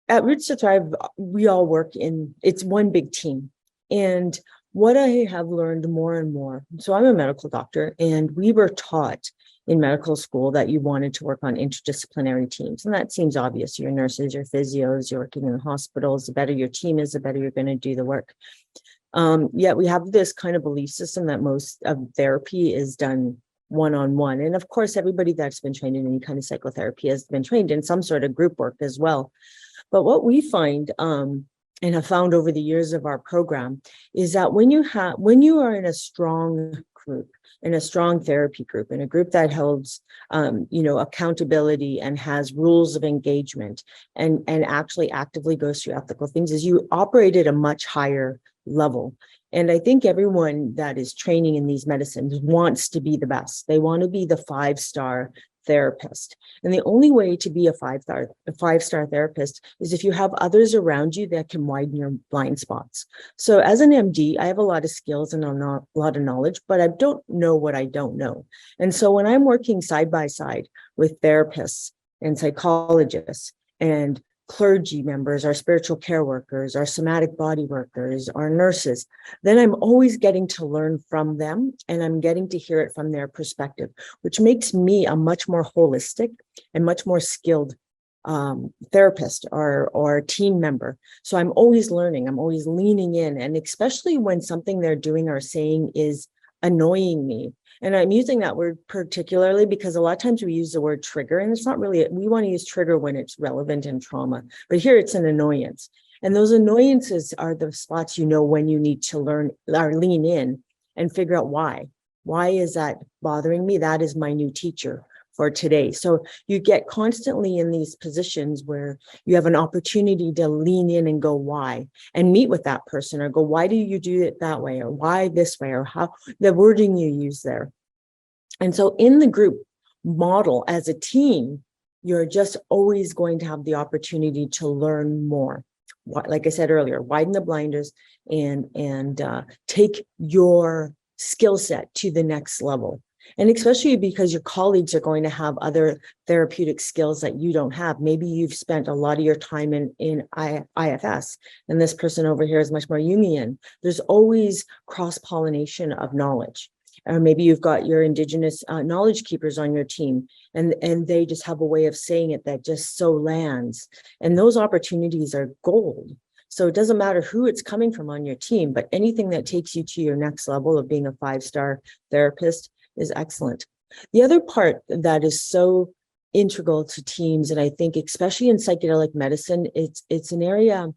At Roots to Thrive, we all work it's one big team. And what I have learned more and more, so I'm a medical doctor, and we were taught in medical school that you wanted to work on interdisciplinary teams. And that seems obvious. Your nurses, your physios, you're working in the hospitals, the better your team is, the better you're going to do the work. Yet we have this kind of belief system that most of therapy is done one-on-one. And of course, everybody that's been trained in any kind of psychotherapy has been trained in some sort of group work as well. But what we find, and have found over the years of our program, is that when you are in a strong group, in a strong therapy group, in a group that holds, accountability and has rules of engagement, and actually actively goes through ethical things, is you operate at a much higher level. And I think everyone that is training in these medicines wants to be the best. They want to be the 5-star therapist. And the only way to be a five-star therapist is if you have others around you that can widen your blind spots. So as an MD, I have a lot of skills and a lot of knowledge, but I don't know what I don't know. And so when I'm working side by side with therapists and psychologists and clergy members, our spiritual care workers, our somatic body workers, our nurses, then I'm always getting to learn from them, and I'm getting to hear it from their perspective, which makes me a much more holistic and much more skilled therapist or team member. So I'm always learning, I'm always leaning in, and especially when something they're doing or saying is annoying me. And I'm using that word particularly because a lot of times we use the word trigger, and it's not really, we want to use trigger when it's relevant in trauma, but here it's an annoyance. And those annoyances are the spots, when you need to learn or lean in and figure out why. Why is that bothering me? That is my new teacher for today. So you get constantly in these positions where you have an opportunity to lean in and go, why, and meet with that person or go, why do you do it that way? Or why this way? Or how the wording you use there. And so in the group model as a team, you're just always going to have the opportunity to learn more. Like I said earlier, widen the blinders and take your skill set to the next level. And especially because your colleagues are going to have other therapeutic skills that you don't have. Maybe you've spent a lot of your time in IFS, and this person over here is much more Jungian. There's always cross-pollination of knowledge. Or maybe you've got your Indigenous knowledge keepers on your team, and they just have a way of saying it that just so lands. And those opportunities are gold. So it doesn't matter who it's coming from on your team, but anything that takes you to your next level of being a 5-star therapist is excellent. The other part that is so integral to teams, and I think especially in psychedelic medicine, it's an area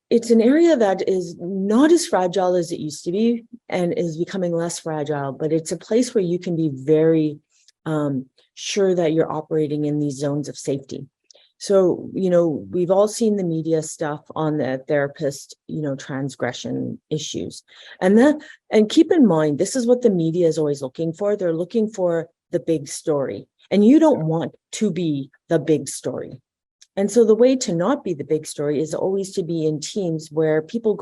that is not as fragile as it used to be and is becoming less fragile, but it's a place where you can be very sure that you're operating in these zones of safety. So, we've all seen the media stuff on the therapist, transgression issues. And keep in mind, this is what the media is always looking for. They're looking for the big story, and you don't want to be the big story. And so the way to not be the big story is always to be in teams where people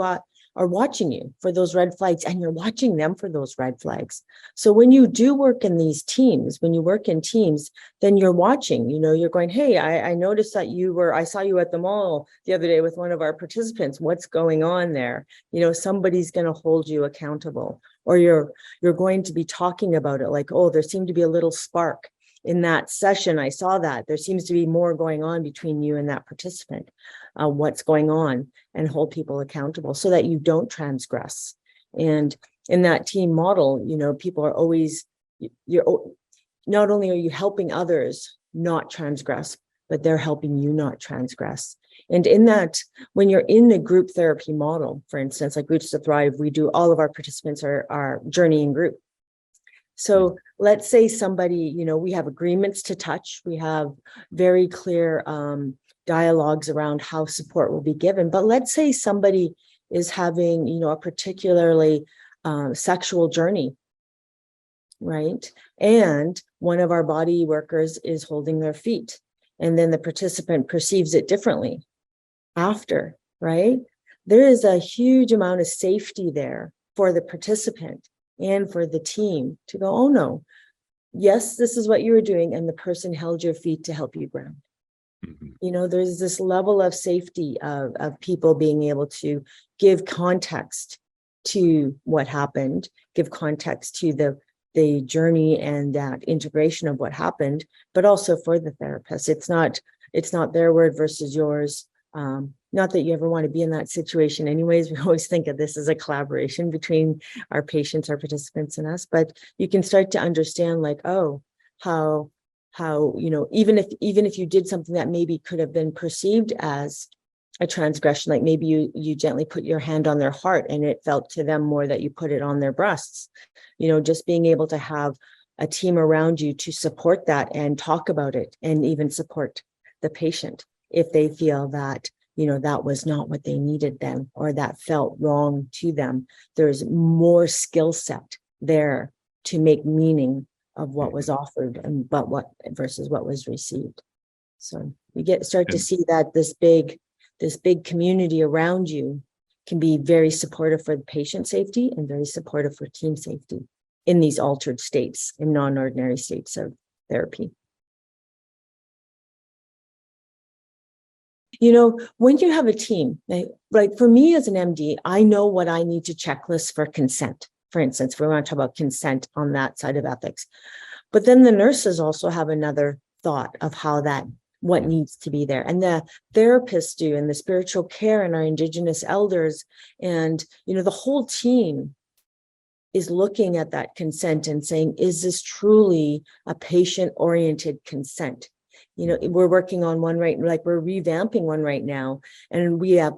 are watching you for those red flags, and you're watching them for those red flags. So when you do work in these teams, when you work in teams, then you're watching, you're going, hey, I noticed that I saw you at the mall the other day with one of our participants. What's going on there? Somebody's going to hold you accountable, or you're going to be talking about it like, oh, there seemed to be a little spark in that session. I saw that there seems to be more going on between you and that participant. What's going on, and hold people accountable so that you don't transgress. And in that team model, people are always, not only are you helping others not transgress, but they're helping you not transgress. And in that, when you're in the group therapy model, for instance, like Roots to Thrive, we do, all of our participants are journeying group. So let's say somebody, we have agreements to touch, we have very clear dialogues around how support will be given. But let's say somebody is having, a particularly sexual journey, right? And one of our body workers is holding their feet, and then the participant perceives it differently after, right? There is a huge amount of safety there for the participant and for the team to go, oh no, yes, this is what you were doing, and the person held your feet to help you ground. Mhm. There's this level of safety of people being able to give context to what happened, give context to the journey and that integration of what happened, but also for the therapist. It's not their word versus yours. Not that you ever want to be in that situation anyways. We always think of this as a collaboration between our patients, our participants, and us, but you can start to understand like, oh, how even if you did something that maybe could have been perceived as a transgression, like maybe you gently put your hand on their heart and it felt to them more that you put it on their breasts, just being able to have a team around you to support that and talk about it, and even support the patient if they feel that that was not what they needed then, or that felt wrong to them. There's more skill set there to make meaning of what was Mhm. offered and but what versus what was received. So you start to And see that this big community around you can be very supportive for the patient safety and very supportive for team safety in these altered states, in non-ordinary states of therapy. When you have a team, like for me as an MD, I know what I need to checklist for consent. For instance, if we want to talk about consent on that side of ethics. But then the nurses also have another thought of what needs to be there. And the therapists do, and the spiritual care, and our Indigenous elders, and, the whole team is looking at that consent and saying, is this truly a patient-oriented consent? We're working on one like we're revamping one right now, and we have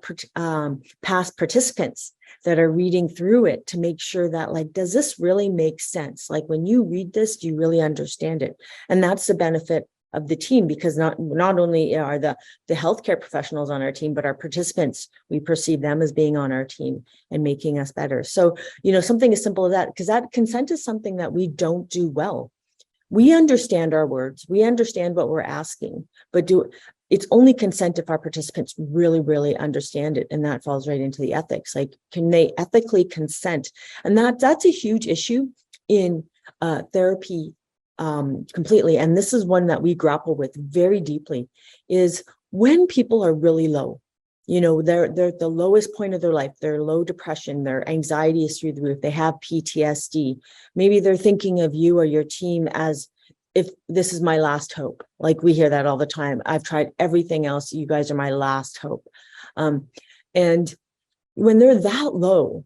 past participants that are reading through it to make sure that, like, does this really make sense? Like, when you read this, do you really understand it? And that's the benefit of the team, because not only are the healthcare professionals on our team, but our participants, we perceive them as being on our team and making us better. So, something as simple as that, because that consent is something that we don't do well. We understand our words, we understand what we're asking, but it's only consent if our participants really, really understand it. And that falls right into the ethics. Like, can they ethically consent? And that's a huge issue in therapy completely. And this is one that we grapple with very deeply, is when people are really low. They're at the lowest point of their life, they're low depression, their anxiety is through the roof, they have PTSD. Maybe they're thinking of you or your team as if this is my last hope. Like, we hear that all the time. I've tried everything else. You guys are my last hope. And when they're that low,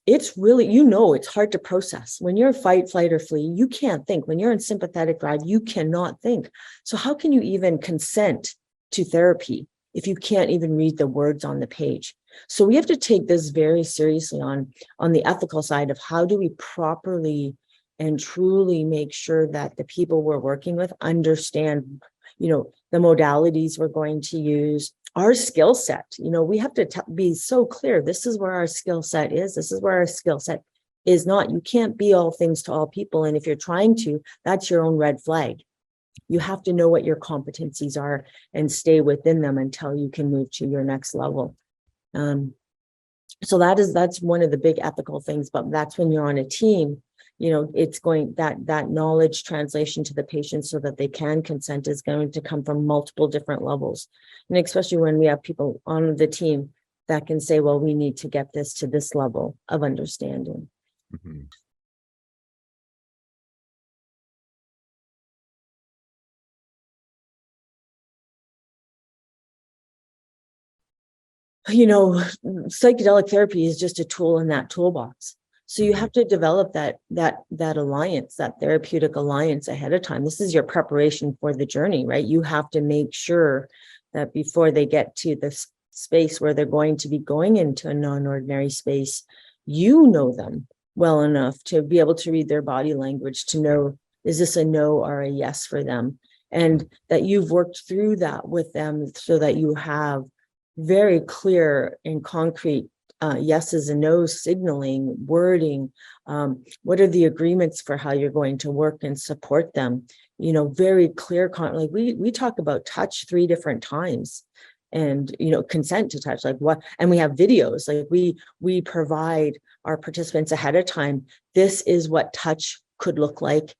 it's really, it's hard to process. When you're fight, flight, or flee, you can't think. When you're in sympathetic drive, you cannot think. So how can you even consent to therapy if you can't even read the words on the page? So we have to take this very seriously on the ethical side of how do we properly and truly make sure that the people we're working with understand, the modalities we're going to use, our skill set. We have to be so clear. This is where our skill set is. This is where our skill set is not. You can't be all things to all people. And if you're trying to, that's your own red flag. You have to know what your competencies are and stay within them until you can move to your next level. So that's one of the big ethical things, but that's when you're on a team, it's going that knowledge translation to the patient so that they can consent is going to come from multiple different levels. And especially when we have people on the team that can say, well, we need to get this to this level of understanding. Mhm. Psychedelic therapy is just a tool in that toolbox. So you Mhm. have to develop that alliance, that therapeutic alliance ahead of time. This is your preparation for the journey, right? You have to make sure that before they get to this space where they're going to be going into a non-ordinary space, you know them well enough to be able to read their body language, to know, is this a no or a yes for them? And that you've worked through that with them so that you have very clear and concrete yeses and nos, signaling, wording. What are the agreements for how you're going to work and support them? Very clear. Like we talk about touch 3 different times, and consent to touch, like what, and we have videos. Like we provide our participants ahead of time. This is what touch could look like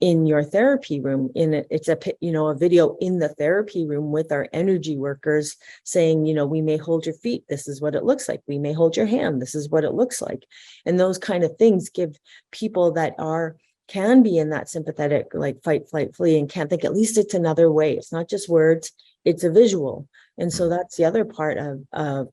in your therapy room. It's a video in the therapy room with our energy workers saying, we may hold your feet, this is what it looks like. We may hold your hand, this is what it looks like. And those kind of things give people that can be in that sympathetic, like fight, flight, flee, and can't think, at least it's another way. It's not just words, it's a visual. And so that's the other part of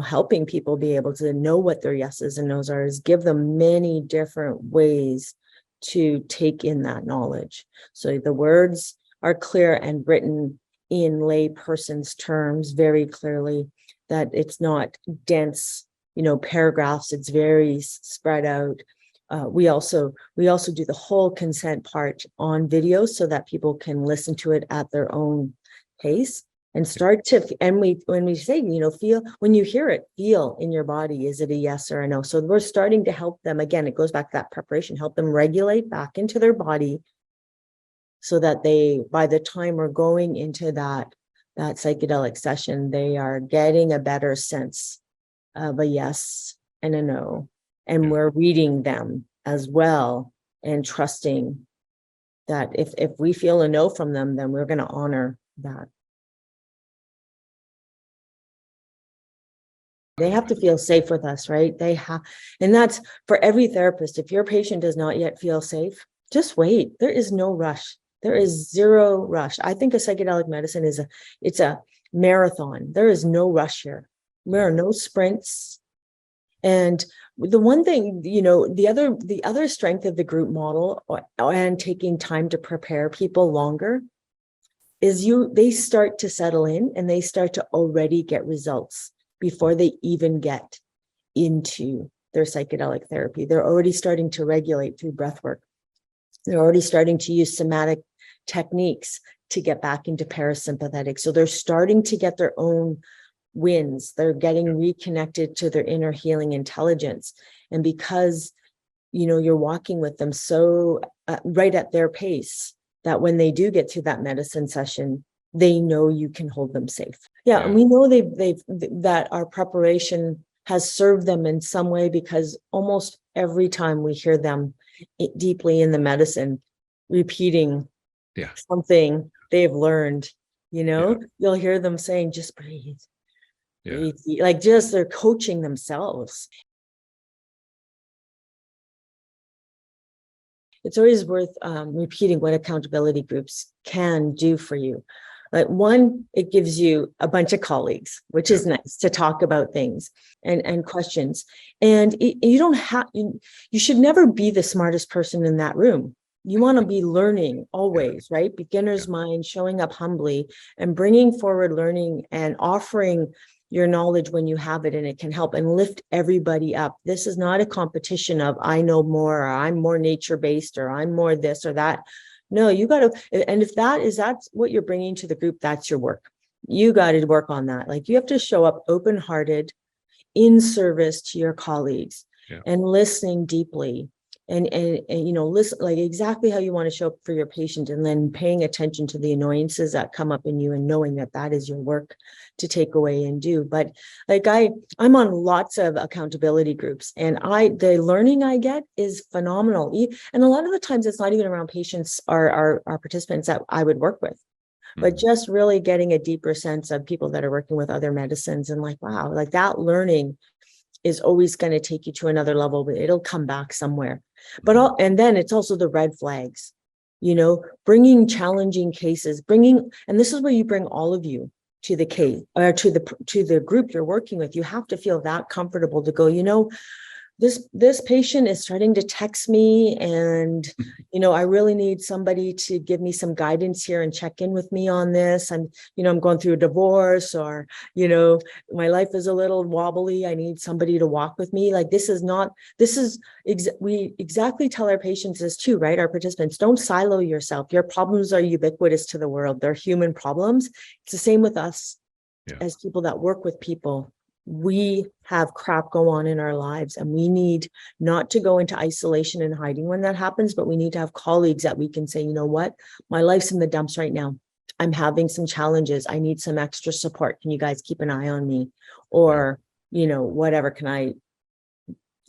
helping people be able to know what their yeses and nos are, is give them many different ways to take in that knowledge. So the words are clear and written in lay person's terms very clearly, that it's not dense, paragraphs. It's very spread out. We also do the whole consent part on video so that people can listen to it at their own pace. And when we say, feel, when you hear it, feel in your body, is it a yes or a no? So we're starting to help them. Again, it goes back to that preparation, help them regulate back into their body so that by the time we're going into that psychedelic session, they are getting a better sense of a yes and a no. And we're reading them as well and trusting that if we feel a no from them, then we're going to honor that. They have to feel safe with us, right? And that's for every therapist. If your patient does not yet feel safe, just wait. There is no rush. There is zero rush. I think a psychedelic medicine it's a marathon. There is no rush here. There are no sprints. And the one thing, the other strength of the group model and taking time to prepare people longer is they start to settle in and they start to already get results before they even get into their psychedelic therapy. They're already starting to regulate through breath work. They're already starting to use somatic techniques to get back into parasympathetic. So they're starting to get their own wins. They're getting reconnected to their inner healing intelligence. And because, you're walking with them so right at their pace, that when they do get to that medicine session, they know you can hold them safe. Yeah. And we know that our preparation has served them in some way, because almost every time we hear them deeply in the medicine repeating something they've learned, you'll hear them saying, just breathe. Breathe. Like they're coaching themselves. It's always worth repeating what accountability groups can do for you. Like one, it gives you a bunch of colleagues, which is nice to talk about things and questions. And you should never be the smartest person in that room. You want to be learning always, right? Beginner's mind, showing up humbly and bringing forward learning and offering your knowledge when you have it and it can help and lift everybody up. This is not a competition of I know more, or I'm more nature-based, or I'm more this or that. No, you got to, and if that's what you're bringing to the group, that's your work. You got to work on that. Like you have to show up open-hearted, in service to your colleagues, and listening deeply, and listen, like exactly how you want to show up for your patient, and then paying attention to the annoyances that come up in you, and knowing that is your work to take away and do. But like I'm on lots of accountability groups, and the learning I get is phenomenal. And a lot of the times it's not even around patients or our participants that I would work with, but just really getting a deeper sense of people that are working with other medicines, and like, wow, like that learning is always going to take you to another level, but it'll come back somewhere. And then it's also the red flags, bringing challenging cases, and this is where you bring all of you to the case, or to the group you're working with. You have to feel that comfortable to go, this patient is starting to text me, and I really need somebody to give me some guidance here and check in with me on this. And I'm going through a divorce, or my life is a little wobbly. I need somebody to walk with me. Like we exactly tell our patients this too, right? Our participants, don't silo yourself. Your problems are ubiquitous to the world. They're human problems. It's the same with us as people that work with people. We have crap go on in our lives, and we need not to go into isolation and hiding when that happens, but we need to have colleagues that we can say, you know what, my life's in the dumps right now. I'm having some challenges. I need some extra support. Can you guys keep an eye on me? Or, whatever,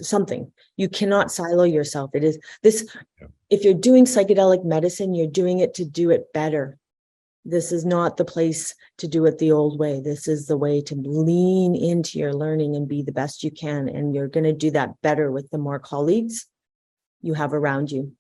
something. You cannot silo yourself. It is this, if you're doing psychedelic medicine, you're doing it to do it better. This is not the place to do it the old way. This is the way to lean into your learning and be the best you can. And you're going to do that better with the more colleagues you have around you.